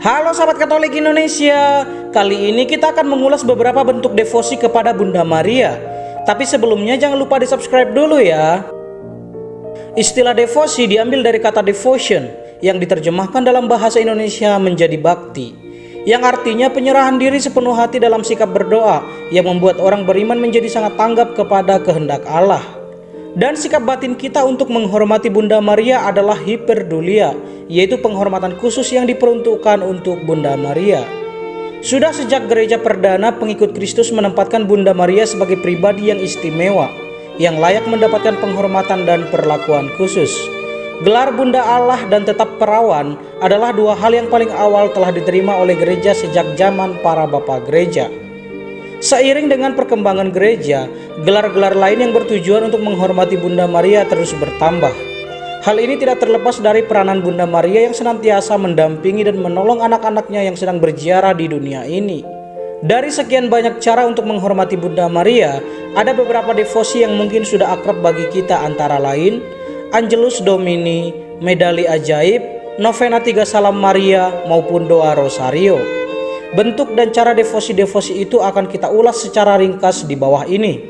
Halo sahabat Katolik Indonesia, kali ini kita akan mengulas beberapa bentuk devosi kepada Bunda Maria. Tapi sebelumnya jangan lupa di subscribe dulu ya. Istilah devosi diambil dari kata devotion yang diterjemahkan dalam bahasa Indonesia menjadi bakti, yang artinya penyerahan diri sepenuh hati dalam sikap berdoa yang membuat orang beriman menjadi sangat tanggap kepada kehendak Allah. Dan sikap batin kita untuk menghormati Bunda Maria adalah hiperdulia, yaitu penghormatan khusus yang diperuntukkan untuk Bunda Maria. Sudah sejak gereja perdana, pengikut Kristus menempatkan Bunda Maria sebagai pribadi yang istimewa, yang layak mendapatkan penghormatan dan perlakuan khusus. Gelar Bunda Allah dan tetap perawan adalah dua hal yang paling awal telah diterima oleh gereja sejak zaman para bapak gereja. Seiring dengan perkembangan gereja, gelar-gelar lain yang bertujuan untuk menghormati Bunda Maria terus bertambah. Hal ini tidak terlepas dari peranan Bunda Maria yang senantiasa mendampingi dan menolong anak-anaknya yang sedang berziarah di dunia ini. Dari sekian banyak cara untuk menghormati Bunda Maria, ada beberapa devosi yang mungkin sudah akrab bagi kita, antara lain Angelus Domini, medali ajaib, novena 3 Salam Maria, maupun doa Rosario. Bentuk dan cara devosi-devosi itu akan kita ulas secara ringkas di bawah ini.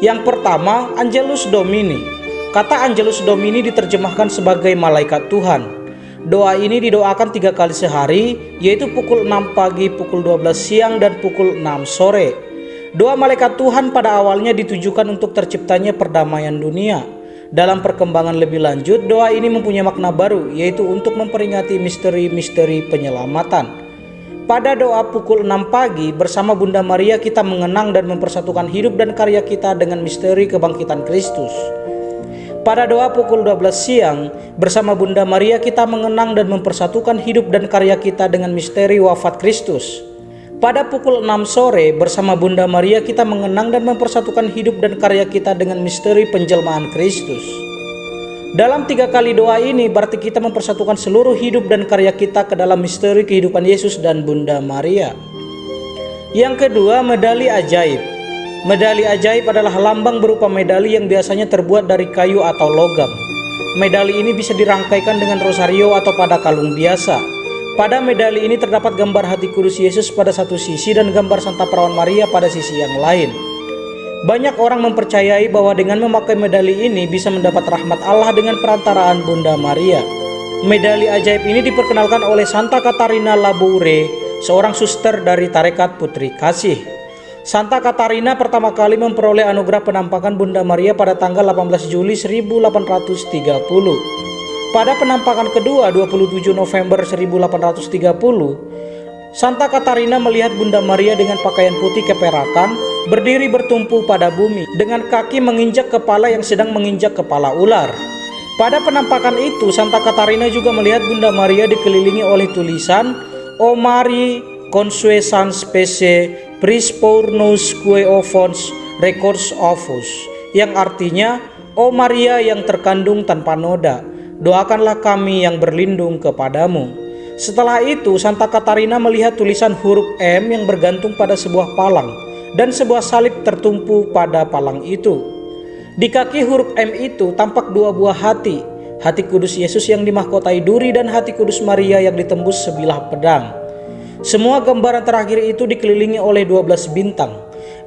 Yang pertama, Angelus Domini. Kata Angelus Domini diterjemahkan sebagai malaikat Tuhan. Doa ini didoakan 3 kali sehari, yaitu pukul 6 pagi, pukul 12 siang, dan pukul 6 sore. Doa malaikat Tuhan pada awalnya ditujukan untuk terciptanya perdamaian dunia. Dalam perkembangan lebih lanjut, doa ini mempunyai makna baru, yaitu untuk memperingati misteri-misteri penyelamatan. Pada doa pukul 6 pagi bersama Bunda Maria kita mengenang dan mempersatukan hidup dan karya kita dengan misteri kebangkitan Kristus. Pada doa pukul 12 siang bersama Bunda Maria kita mengenang dan mempersatukan hidup dan karya kita dengan misteri wafat Kristus. Pada pukul 6 sore bersama Bunda Maria kita mengenang dan mempersatukan hidup dan karya kita dengan misteri penjelmaan Kristus. Dalam 3 kali doa ini berarti kita mempersatukan seluruh hidup dan karya kita ke dalam misteri kehidupan Yesus dan Bunda Maria. Yang kedua, medali ajaib. Medali ajaib adalah lambang berupa medali yang biasanya terbuat dari kayu atau logam. Medali ini bisa dirangkaikan dengan rosario atau pada kalung biasa. Pada medali ini terdapat gambar hati kudus Yesus pada satu sisi dan gambar Santa Perawan Maria pada sisi yang lain. Banyak orang mempercayai bahwa dengan memakai medali ini bisa mendapat rahmat Allah dengan perantaraan Bunda Maria. Medali ajaib ini diperkenalkan oleh Santa Katarina Laboure, seorang suster dari Tarekat Putri Kasih. Santa Katarina pertama kali memperoleh anugerah penampakan Bunda Maria pada tanggal 18 Juli 1830. Pada penampakan kedua 27 November 1830, Santa Katarina melihat Bunda Maria dengan pakaian putih keperakan, berdiri bertumpu pada bumi, dengan kaki menginjak kepala yang sedang menginjak kepala ular. Pada penampakan itu, Santa Katarina juga melihat Bunda Maria dikelilingi oleh tulisan O Mari consue sans specie pris pour nous que offons records ovus, yang artinya, O Maria yang terkandung tanpa noda, doakanlah kami yang berlindung kepadamu. Setelah itu, Santa Katarina melihat tulisan huruf M yang bergantung pada sebuah palang dan sebuah salib tertumpu pada palang itu. Di kaki huruf M itu tampak 2 buah hati, hati kudus Yesus yang dimahkotai duri dan hati kudus Maria yang ditembus sebilah pedang. Semua gambaran terakhir itu dikelilingi oleh 12 bintang.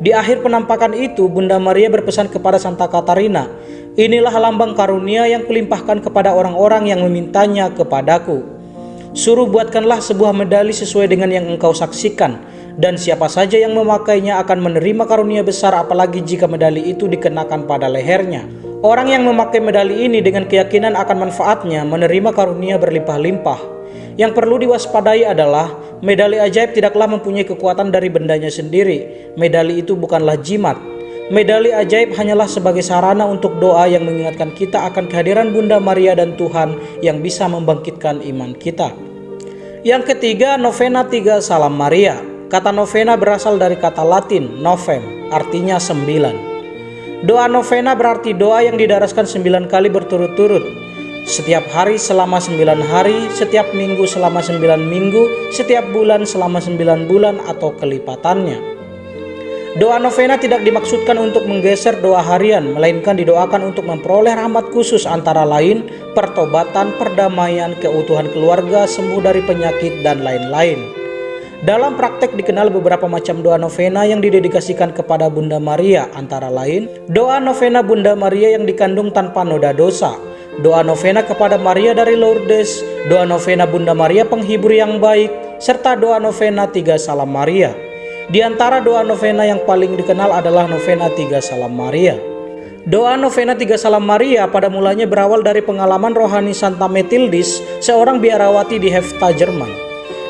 Di akhir penampakan itu, Bunda Maria berpesan kepada Santa Katarina, "Inilah lambang karunia yang kulimpahkan kepada orang-orang yang memintanya kepadaku. Suruh buatkanlah sebuah medali sesuai dengan yang engkau saksikan, dan siapa saja yang memakainya akan menerima karunia besar, apalagi jika medali itu dikenakan pada lehernya. Orang yang memakai medali ini dengan keyakinan akan manfaatnya menerima karunia berlimpah-limpah. Yang perlu diwaspadai adalah medali ajaib tidaklah mempunyai kekuatan dari bendanya sendiri. Medali itu bukanlah jimat. Medali ajaib hanyalah sebagai sarana untuk doa yang mengingatkan kita akan kehadiran Bunda Maria dan Tuhan yang bisa membangkitkan iman kita." Yang ketiga, novena 3 Salam Maria. Kata novena berasal dari kata Latin novem, artinya 9. Doa novena berarti doa yang didaraskan 9 kali berturut-turut. Setiap hari selama 9 hari, setiap minggu selama 9 minggu, setiap bulan selama 9 bulan atau kelipatannya. Doa novena tidak dimaksudkan untuk menggeser doa harian, melainkan didoakan untuk memperoleh rahmat khusus antara lain pertobatan, perdamaian, keutuhan keluarga, sembuh dari penyakit, dan lain-lain. Dalam praktek dikenal beberapa macam doa novena yang didedikasikan kepada Bunda Maria, antara lain doa novena Bunda Maria yang dikandung tanpa noda dosa, doa novena kepada Maria dari Lourdes, doa novena Bunda Maria penghibur yang baik, serta doa novena 3 Salam Maria. Di antara doa novena yang paling dikenal adalah novena 3 Salam Maria. Doa novena 3 Salam Maria pada mulanya berawal dari pengalaman rohani Santa Metildis, seorang biarawati di Hefta, Jerman.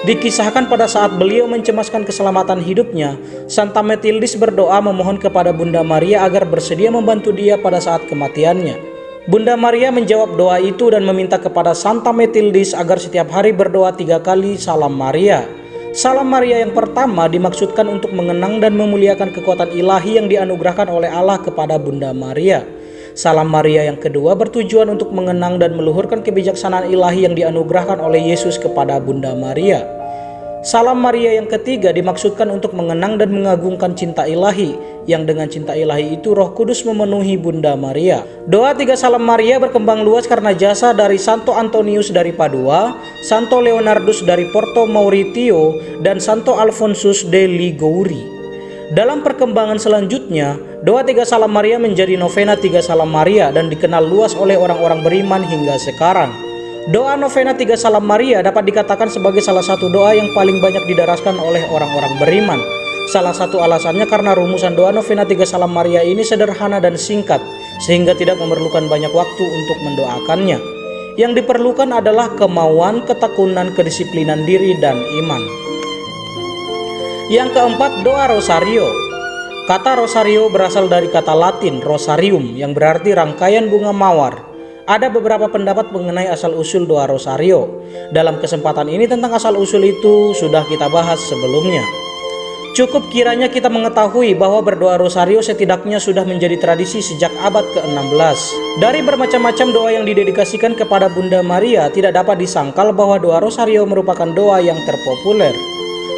Dikisahkan pada saat beliau mencemaskan keselamatan hidupnya, Santa Metildis berdoa memohon kepada Bunda Maria agar bersedia membantu dia pada saat kematiannya. Bunda Maria menjawab doa itu dan meminta kepada Santa Metildis agar setiap hari berdoa 3 kali Salam Maria. Salam Maria yang pertama dimaksudkan untuk mengenang dan memuliakan kekuatan ilahi yang dianugerahkan oleh Allah kepada Bunda Maria. Salam Maria yang kedua bertujuan untuk mengenang dan meluhurkan kebijaksanaan ilahi yang dianugerahkan oleh Yesus kepada Bunda Maria. Salam Maria yang ketiga dimaksudkan untuk mengenang dan mengagungkan cinta ilahi, yang dengan cinta ilahi itu Roh Kudus memenuhi Bunda Maria. Doa 3 Salam Maria berkembang luas karena jasa dari Santo Antonius dari Padua, Santo Leonardus dari Porto Mauritio, dan Santo Alfonsus de Liguori. Dalam perkembangan selanjutnya, doa 3 Salam Maria menjadi novena 3 Salam Maria dan dikenal luas oleh orang-orang beriman hingga sekarang. Doa novena 3 Salam Maria dapat dikatakan sebagai salah satu doa yang paling banyak didaraskan oleh orang-orang beriman. Salah satu alasannya karena rumusan doa novena 3 Salam Maria ini sederhana dan singkat, sehingga tidak memerlukan banyak waktu untuk mendoakannya. Yang diperlukan adalah kemauan, ketekunan, kedisiplinan diri, dan iman. Yang keempat, doa rosario. Kata rosario berasal dari kata Latin rosarium yang berarti rangkaian bunga mawar. Ada beberapa pendapat mengenai asal-usul doa rosario. Dalam kesempatan ini tentang asal-usul itu sudah kita bahas sebelumnya. Cukup kiranya kita mengetahui bahwa berdoa rosario setidaknya sudah menjadi tradisi sejak abad ke-16. Dari bermacam-macam doa yang didedikasikan kepada Bunda Maria, tidak dapat disangkal bahwa doa rosario merupakan doa yang terpopuler.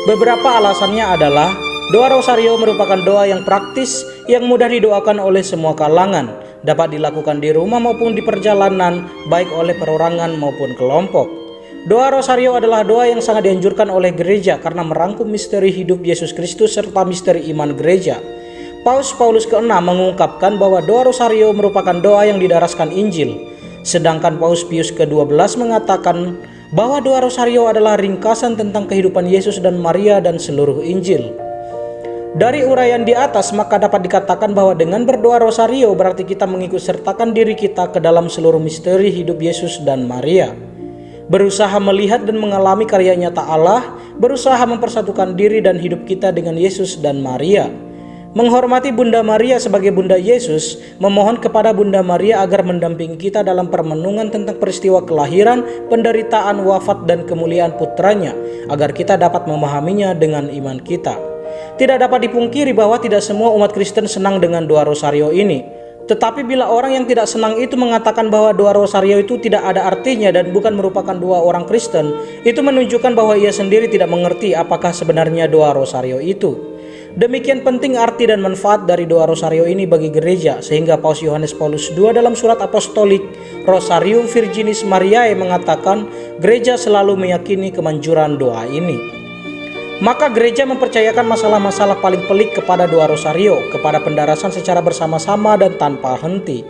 Beberapa alasannya adalah doa rosario merupakan doa yang praktis yang mudah didoakan oleh semua kalangan, dapat dilakukan di rumah maupun di perjalanan, baik oleh perorangan maupun kelompok. Doa rosario adalah doa yang sangat dianjurkan oleh gereja karena merangkum misteri hidup Yesus Kristus serta misteri iman gereja. Paus Paulus ke-6 mengungkapkan bahwa doa rosario merupakan doa yang didaraskan Injil. Sedangkan Paus Pius ke-12 mengatakan bahwa doa rosario adalah ringkasan tentang kehidupan Yesus dan Maria dan seluruh Injil. Dari uraian di atas maka dapat dikatakan bahwa dengan berdoa rosario berarti kita mengikut sertakan diri kita ke dalam seluruh misteri hidup Yesus dan Maria. Berusaha melihat dan mengalami karya nyata Allah, berusaha mempersatukan diri dan hidup kita dengan Yesus dan Maria. Menghormati Bunda Maria sebagai Bunda Yesus, memohon kepada Bunda Maria agar mendampingi kita dalam permenungan tentang peristiwa kelahiran, penderitaan, wafat, dan kemuliaan putranya, agar kita dapat memahaminya dengan iman kita. Tidak dapat dipungkiri bahwa tidak semua umat Kristen senang dengan doa rosario ini. Tetapi bila orang yang tidak senang itu mengatakan bahwa doa rosario itu tidak ada artinya dan bukan merupakan doa orang Kristen, itu menunjukkan bahwa ia sendiri tidak mengerti apakah sebenarnya doa rosario itu. Demikian penting arti dan manfaat dari doa rosario ini bagi gereja, sehingga Paus Yohanes Paulus II dalam surat apostolik Rosarium Virginis Mariae mengatakan gereja selalu meyakini kemanjuran doa ini. Maka gereja mempercayakan masalah-masalah paling pelik kepada doa rosario, kepada pendarasan secara bersama-sama dan tanpa henti.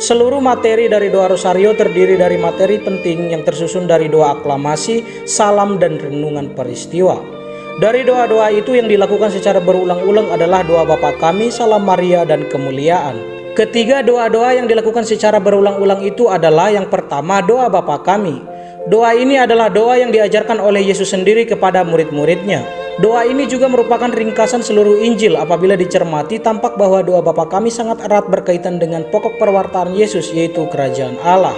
Seluruh materi dari doa rosario terdiri dari materi penting yang tersusun dari doa aklamasi, salam, dan renungan peristiwa. Dari doa-doa itu yang dilakukan secara berulang-ulang adalah doa Bapa Kami, Salam Maria, dan kemuliaan. Ketiga doa-doa yang dilakukan secara berulang-ulang itu adalah yang pertama doa Bapa Kami. Doa ini adalah doa yang diajarkan oleh Yesus sendiri kepada murid-muridnya. Doa ini juga merupakan ringkasan seluruh Injil. Apabila dicermati, tampak bahwa doa Bapa Kami sangat erat berkaitan dengan pokok perwartaan Yesus, yaitu kerajaan Allah.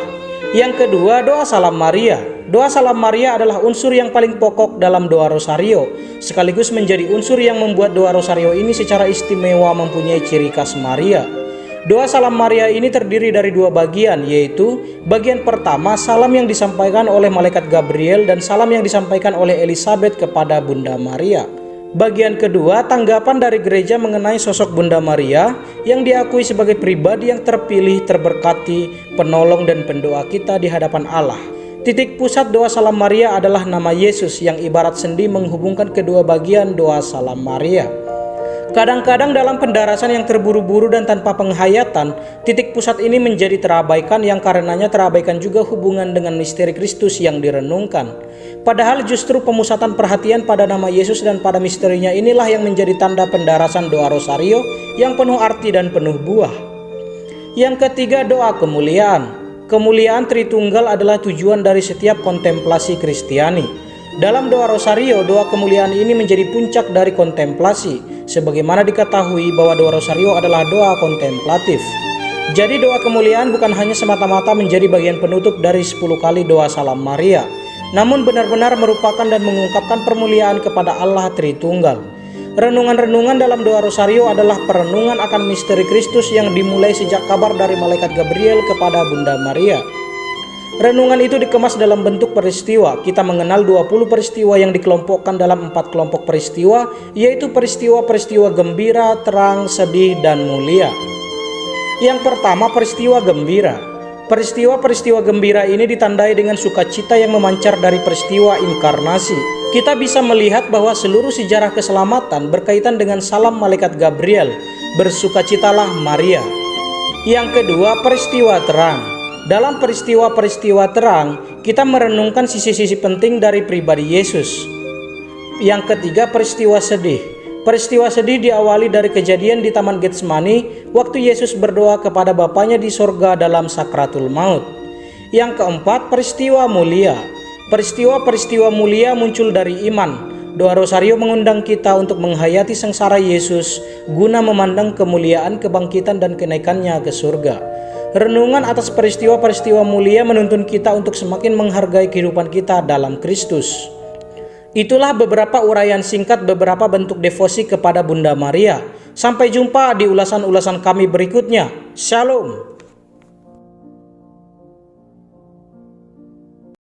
Yang kedua, doa Salam Maria. Doa Salam Maria adalah unsur yang paling pokok dalam doa rosario, sekaligus menjadi unsur yang membuat doa rosario ini secara istimewa mempunyai ciri khas Maria. Doa Salam Maria ini terdiri dari dua bagian, yaitu bagian pertama salam yang disampaikan oleh malaikat Gabriel dan salam yang disampaikan oleh Elizabeth kepada Bunda Maria. Bagian kedua, tanggapan dari gereja mengenai sosok Bunda Maria yang diakui sebagai pribadi yang terpilih, terberkati, penolong dan pendoa kita di hadapan Allah. Titik pusat doa salam Maria adalah nama Yesus yang ibarat sendi menghubungkan kedua bagian doa salam Maria. Kadang-kadang dalam pendarasan yang terburu-buru dan tanpa penghayatan, titik pusat ini menjadi terabaikan, yang karenanya terabaikan juga hubungan dengan misteri Kristus yang direnungkan. Padahal justru pemusatan perhatian pada nama Yesus dan pada misterinya inilah yang menjadi tanda pendarasan doa rosario yang penuh arti dan penuh buah. Yang ketiga, doa kemuliaan. Kemuliaan Tritunggal adalah tujuan dari setiap kontemplasi Kristiani. Dalam doa rosario, doa kemuliaan ini menjadi puncak dari kontemplasi, sebagaimana diketahui bahwa doa rosario adalah doa kontemplatif. Jadi doa kemuliaan bukan hanya semata-mata menjadi bagian penutup dari 10 kali doa salam Maria, namun benar-benar merupakan dan mengungkapkan permuliaan kepada Allah Tritunggal. Renungan-renungan dalam doa rosario adalah perenungan akan misteri Kristus yang dimulai sejak kabar dari malaikat Gabriel kepada Bunda Maria. Renungan itu dikemas dalam bentuk peristiwa. Kita mengenal 20 peristiwa yang dikelompokkan dalam 4 kelompok peristiwa, yaitu peristiwa-peristiwa gembira, terang, sedih, dan mulia. Yang pertama, peristiwa gembira. Peristiwa-peristiwa gembira ini ditandai dengan sukacita yang memancar dari peristiwa inkarnasi. Kita bisa melihat bahwa seluruh sejarah keselamatan berkaitan dengan salam malaikat Gabriel. Bersukacitalah Maria. Yang kedua, peristiwa terang. Dalam peristiwa-peristiwa terang, kita merenungkan sisi-sisi penting dari pribadi Yesus. Yang ketiga, peristiwa sedih. Peristiwa sedih diawali dari kejadian di Taman Getsemani waktu Yesus berdoa kepada Bapanya di sorga dalam sakratul maut. Yang keempat, peristiwa mulia. Peristiwa-peristiwa mulia muncul dari iman. Doa rosario mengundang kita untuk menghayati sengsara Yesus guna memandang kemuliaan, kebangkitan, dan kenaikannya ke surga. Renungan atas peristiwa-peristiwa mulia menuntun kita untuk semakin menghargai kehidupan kita dalam Kristus. Itulah beberapa uraian singkat beberapa bentuk devosi kepada Bunda Maria. Sampai jumpa di ulasan-ulasan kami berikutnya. Shalom.